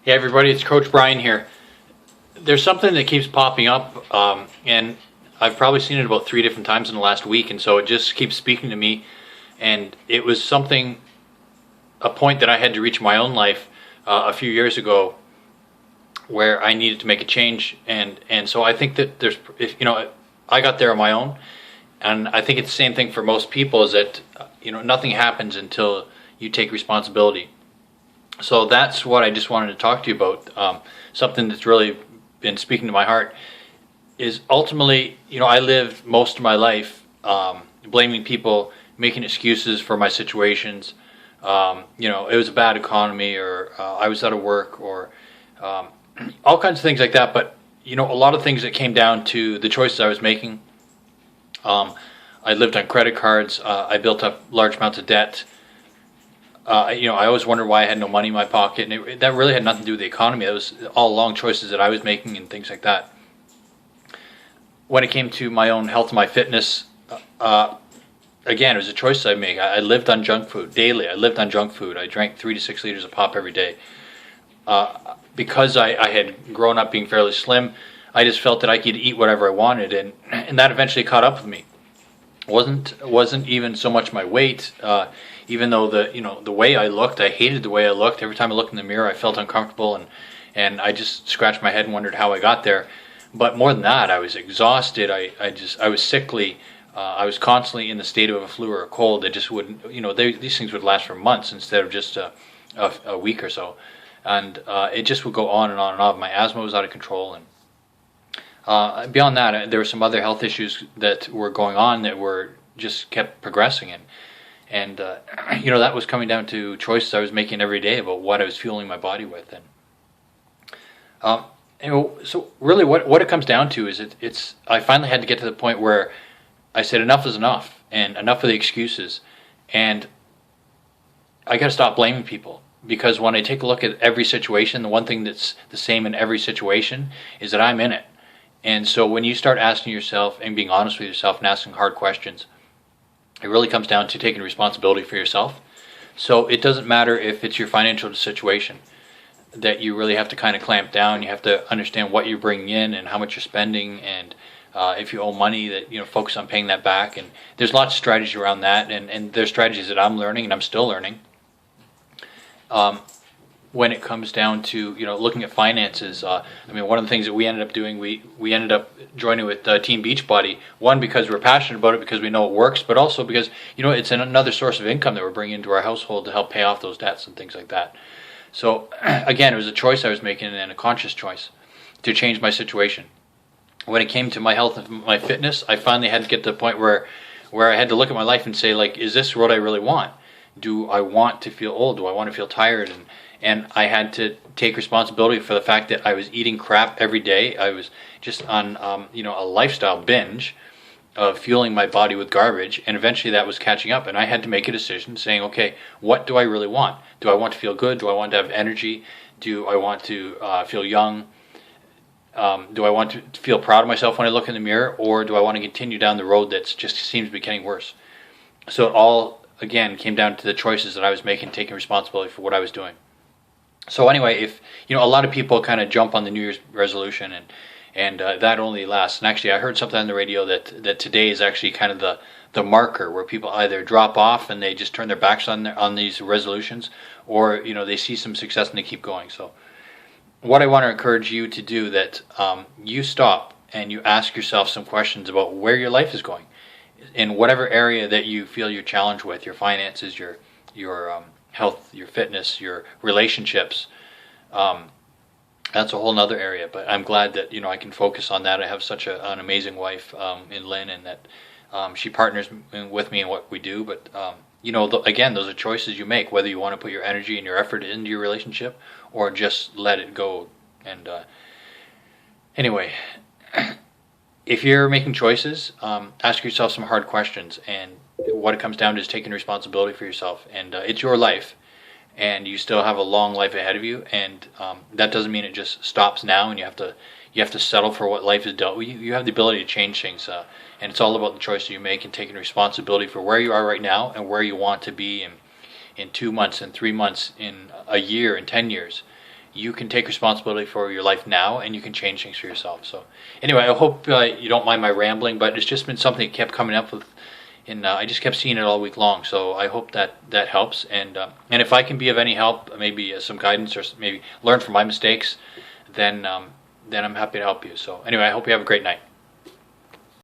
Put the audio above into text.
Hey everybody, it's Coach Brian here. There's something that keeps popping up, and I've probably seen it about 3 different times in the last week, and so it just keeps speaking to me. And it was something, a point that I had to reach in my own life a few years ago, where I needed to make a change. And so I think that there's, if I got there on my own, and I think it's the same thing for most people. Is that nothing happens until you take responsibility. So that's what I just wanted to talk to you about. Something that's really been speaking to my heart is ultimately, I lived most of my life blaming people, making excuses for my situations. It was a bad economy, or I was out of work, or all kinds of things like that. But a lot of things that came down to the choices I was making. I lived on credit cards. I built up large amounts of debt. I always wondered why I had no money in my pocket, and that really had nothing to do with the economy. It was all along choices that I was making and things like that. When it came to my own health and my fitness, again, it was a choice I made. I lived on junk food daily. I lived on junk food. I drank 3 to 6 liters of pop every day. Because I had grown up being fairly slim, I just felt that I could eat whatever I wanted, and that eventually caught up with me. Wasn't even so much my weight. Even though the way I looked, I hated the way I looked. Every time I looked in the mirror, I felt uncomfortable, and I just scratched my head and wondered how I got there. But more than that, I was exhausted. I was sickly. I was constantly in the state of a flu or a cold. That just wouldn't, these things would last for months instead of just a week or so, and it just would go on and on and on. My asthma was out of control, and beyond that, there were some other health issues that were going on that were just kept progressing. And that was coming down to choices I was making every day about what I was fueling my body with. So really what it comes down to is I finally had to get to the point where I said enough is enough, and enough of the excuses, and I got to stop blaming people. Because when I take a look at every situation, the one thing that's the same in every situation is that I'm in it. And so when you start asking yourself and being honest with yourself and asking hard questions, it really comes down to taking responsibility for yourself. So it doesn't matter if it's your financial situation that you really have to kind of clamp down. You have to understand what you're bringing in and how much you're spending, and if you owe money, that focus on paying that back. And there's lots of strategies around that, and there's strategies that I'm learning and I'm still learning. When it comes down to looking at finances, one of the things that we ended up doing, we ended up joining with Team Beachbody. One, because we're passionate about it, because we know it works, but also because it's another source of income that we're bringing into our household to help pay off those debts and things like that. So again, it was a choice I was making, and a conscious choice to change my situation. When it came to my health and my fitness, I finally had to get to the point where I had to look at my life and say, is this what I really want? Do I want to feel old? Do I want to feel tired? And I had to take responsibility for the fact that I was eating crap every day. I was just on a lifestyle binge of fueling my body with garbage, and eventually that was catching up, and I had to make a decision saying, okay, what do I really want? Do I want to feel good? Do I want to have energy? Do I want to feel young? Do I want to feel proud of myself when I look in the mirror, or do I want to continue down the road that just seems to be getting worse? So it all, again, came down to the choices that I was making, taking responsibility for what I was doing. So anyway, if a lot of people kind of jump on the New Year's resolution, and that only lasts. And actually, I heard something on the radio that today is actually kind of the marker where people either drop off and they just turn their backs on these resolutions, or they see some success and they keep going. So what I want to encourage you to do, that you stop and you ask yourself some questions about where your life is going, in whatever area that you feel you're challenged with, your finances, your health, your fitness, your relationships. That's a whole nother area, but I'm glad that I can focus on that. I have such an amazing wife in Lynn, and that she partners with me in what we do. But again, those are choices you make, whether you want to put your energy and your effort into your relationship or just let it go. And anyway, if you're making choices, ask yourself some hard questions, and what it comes down to is taking responsibility for yourself. And it's your life, and you still have a long life ahead of you, and that doesn't mean it just stops now and you have to settle for what life has dealt with you. You have the ability to change things, and it's all about the choices you make and taking responsibility for where you are right now and where you want to be in 2 months, in 3 months, in a year, in 10 years. you can take responsibility for your life now, and you can change things for yourself. So anyway, I hope you don't mind my rambling, but it's just been something that kept coming up with, and I just kept seeing it all week long. So I hope that helps, and if I can be of any help, maybe some guidance, or maybe learn from my mistakes, then I'm happy to help you. So anyway, I hope you have a great night.